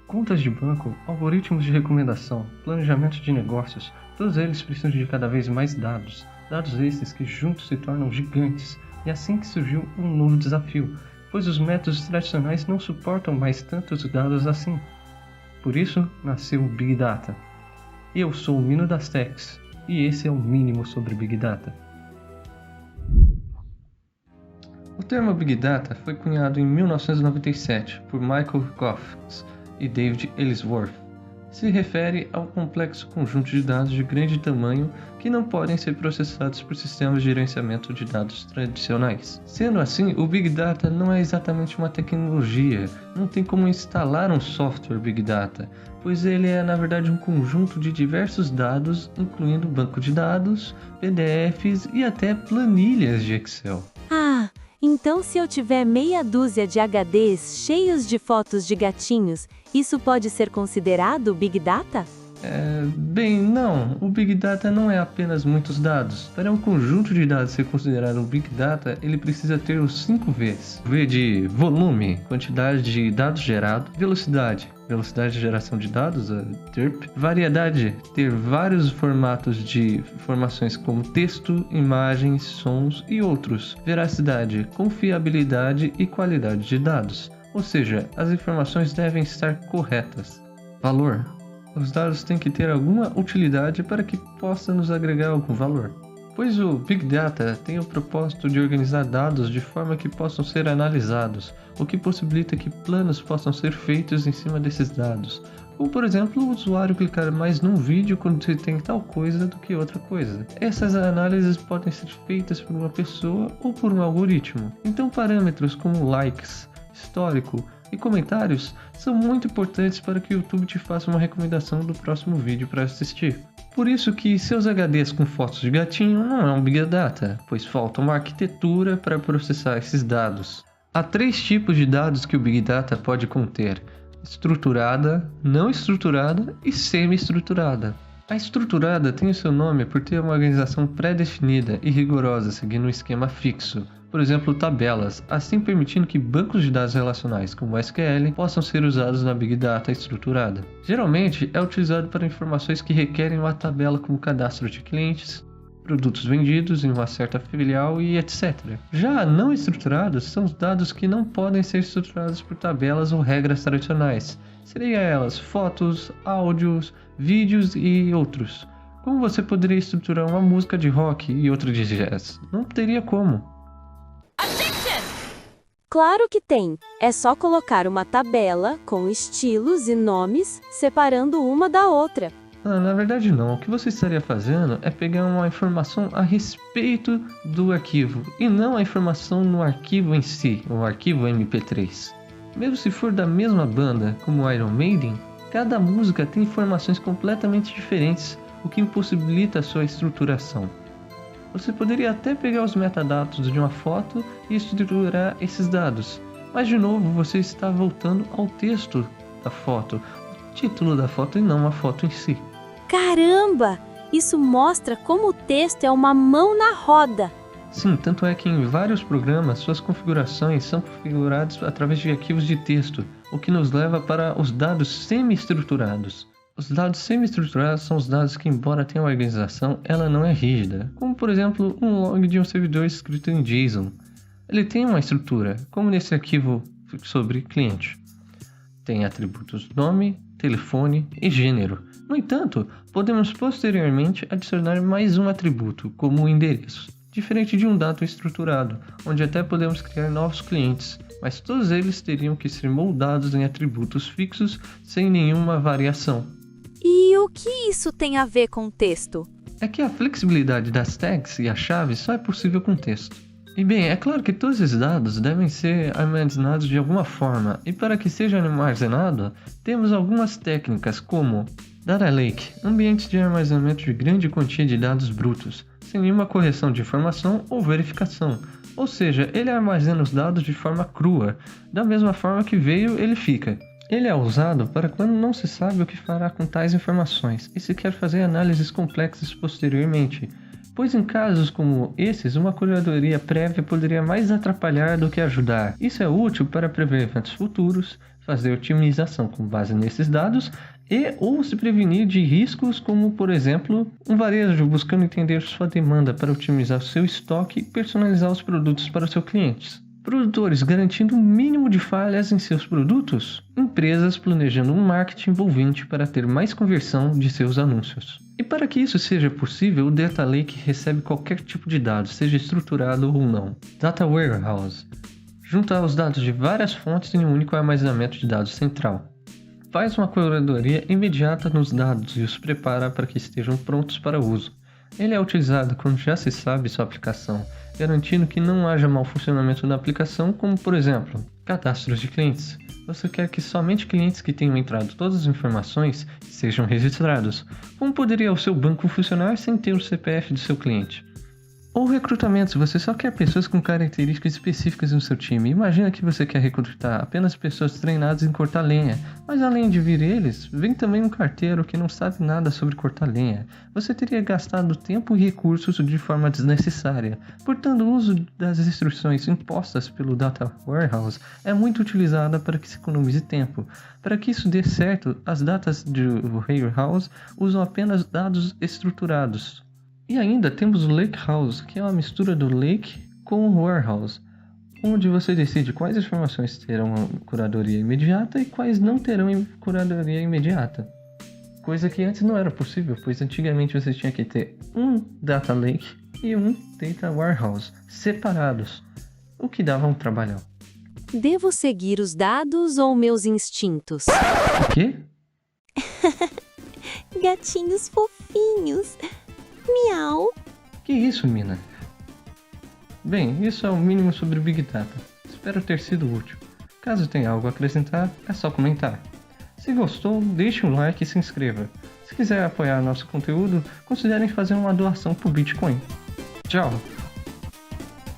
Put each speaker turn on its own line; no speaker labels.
Contas de banco, algoritmos de recomendação, planejamento de negócios, todos eles precisam de cada vez mais dados. Dados esses que juntos se tornam gigantes. E assim que surgiu um novo desafio, pois os métodos tradicionais não suportam mais tantos dados assim. Por isso, nasceu o Big Data. Eu sou o Mino das Techs, e esse é o mínimo sobre Big Data. O termo Big Data foi cunhado em 1997 por Michael Coffs e David Ellsworth. Se refere ao complexo conjunto de dados de grande tamanho que não podem ser processados por sistemas de gerenciamento de dados tradicionais. Sendo assim, o Big Data não é exatamente uma tecnologia, não tem como instalar um software Big Data, pois ele é na verdade um conjunto de diversos dados, incluindo banco de dados, PDFs e até planilhas de Excel.
Então se eu tiver meia dúzia de HDs cheios de fotos de gatinhos, isso pode ser considerado Big Data?
Não. O Big Data não é apenas muitos dados. Para um conjunto de dados ser considerado um Big Data, ele precisa ter os 5 Vs. V de volume, quantidade de dados gerados, velocidade de geração de dados, TERP, variedade, ter vários formatos de informações como texto, imagens, sons e outros, veracidade, confiabilidade e qualidade de dados, ou seja, as informações devem estar corretas. Valor. Os dados têm que ter alguma utilidade para que possa nos agregar algum valor. Pois o Big Data tem o propósito de organizar dados de forma que possam ser analisados, o que possibilita que planos possam ser feitos em cima desses dados. Ou, por exemplo, o usuário clicar mais num vídeo quando se tem tal coisa do que outra coisa. Essas análises podem ser feitas por uma pessoa ou por um algoritmo. Então parâmetros como likes, histórico e comentários são muito importantes para que o YouTube te faça uma recomendação do próximo vídeo para assistir. Por isso que seus HDs com fotos de gatinho não é um Big Data, pois falta uma arquitetura para processar esses dados. Há 3 tipos de dados que o Big Data pode conter: estruturada, não estruturada e semi-estruturada. A estruturada tem o seu nome por ter uma organização pré-definida e rigorosa seguindo um esquema fixo. Por exemplo, tabelas, assim permitindo que bancos de dados relacionais como o SQL possam ser usados na Big Data estruturada. Geralmente é utilizado para informações que requerem uma tabela como cadastro de clientes, produtos vendidos em uma certa filial e etc. Já não estruturados são os dados que não podem ser estruturados por tabelas ou regras tradicionais. Seriam elas fotos, áudios, vídeos e outros. Como você poderia estruturar uma música de rock e outra de jazz? Não teria como.
Claro que tem. É só colocar uma tabela com estilos e nomes separando uma da outra.
Na verdade não. O que você estaria fazendo é pegar uma informação a respeito do arquivo e não a informação no arquivo em si, o arquivo MP3. Mesmo se for da mesma banda, como Iron Maiden, cada música tem informações completamente diferentes, o que impossibilita a sua estruturação. Você poderia até pegar os metadados de uma foto e estruturar esses dados, mas de novo você está voltando ao texto da foto, o título da foto e não a foto em si.
Caramba! Isso mostra como o texto é uma mão na roda.
Sim, tanto é que em vários programas suas configurações são configuradas através de arquivos de texto, o que nos leva para os dados semi-estruturados. Os dados semi-estruturados são os dados que, embora tenham organização, ela não é rígida, como por exemplo um log de um servidor escrito em JSON. Ele tem uma estrutura, como nesse arquivo sobre cliente. Tem atributos nome, telefone e gênero. No entanto, podemos posteriormente adicionar mais um atributo, como o endereço, diferente de um dado estruturado, onde até podemos criar novos clientes, mas todos eles teriam que ser moldados em atributos fixos sem nenhuma variação.
E o que isso tem a ver com texto?
É que a flexibilidade das tags e as chaves só é possível com texto. E bem, é claro que todos esses dados devem ser armazenados de alguma forma, e para que seja armazenado, temos algumas técnicas como Data Lake, ambientes de armazenamento de grande quantia de dados brutos, sem nenhuma correção de informação ou verificação. Ou seja, ele armazena os dados de forma crua, da mesma forma que veio, ele fica. Ele é usado para quando não se sabe o que fará com tais informações e se quer fazer análises complexas posteriormente, pois em casos como esses, uma curadoria prévia poderia mais atrapalhar do que ajudar. Isso é útil para prever eventos futuros, fazer otimização com base nesses dados e ou se prevenir de riscos como, por exemplo, um varejo buscando entender sua demanda para otimizar seu estoque e personalizar os produtos para seus clientes. Produtores garantindo o mínimo de falhas em seus produtos. Empresas planejando um marketing envolvente para ter mais conversão de seus anúncios. E para que isso seja possível, o Data Lake recebe qualquer tipo de dado, seja estruturado ou não. Data Warehouse. Junta os dados de várias fontes em um único armazenamento de dados central. Faz uma curadoria imediata nos dados e os prepara para que estejam prontos para uso. Ele é utilizado quando já se sabe sua aplicação, garantindo que não haja mau funcionamento da aplicação, como por exemplo, cadastros de clientes. Você quer que somente clientes que tenham entrado todas as informações sejam registrados. Como poderia o seu banco funcionar sem ter o CPF do seu cliente? Ou recrutamento, você só quer pessoas com características específicas no seu time. Imagina que você quer recrutar apenas pessoas treinadas em cortar lenha, mas além de vir eles, vem também um carteiro que não sabe nada sobre cortar lenha. Você teria gastado tempo e recursos de forma desnecessária. Portanto, o uso das instruções impostas pelo Data Warehouse é muito utilizada para que se economize tempo. Para que isso dê certo, as datas do Warehouse usam apenas dados estruturados. E ainda temos o Lakehouse, que é uma mistura do Lake com o Warehouse, onde você decide quais informações terão curadoria imediata e quais não terão curadoria imediata. Coisa que antes não era possível, pois antigamente você tinha que ter um Data Lake e um Data Warehouse separados, o que dava um trabalhão.
Devo seguir os dados ou meus instintos?
O quê?
Gatinhos fofinhos. Miau.
Que isso, Mina? Bem, isso é o mínimo sobre o Big Data. Espero ter sido útil. Caso tenha algo a acrescentar, é só comentar. Se gostou, deixe um like e se inscreva. Se quiser apoiar nosso conteúdo, considerem fazer uma doação pro Bitcoin. Tchau!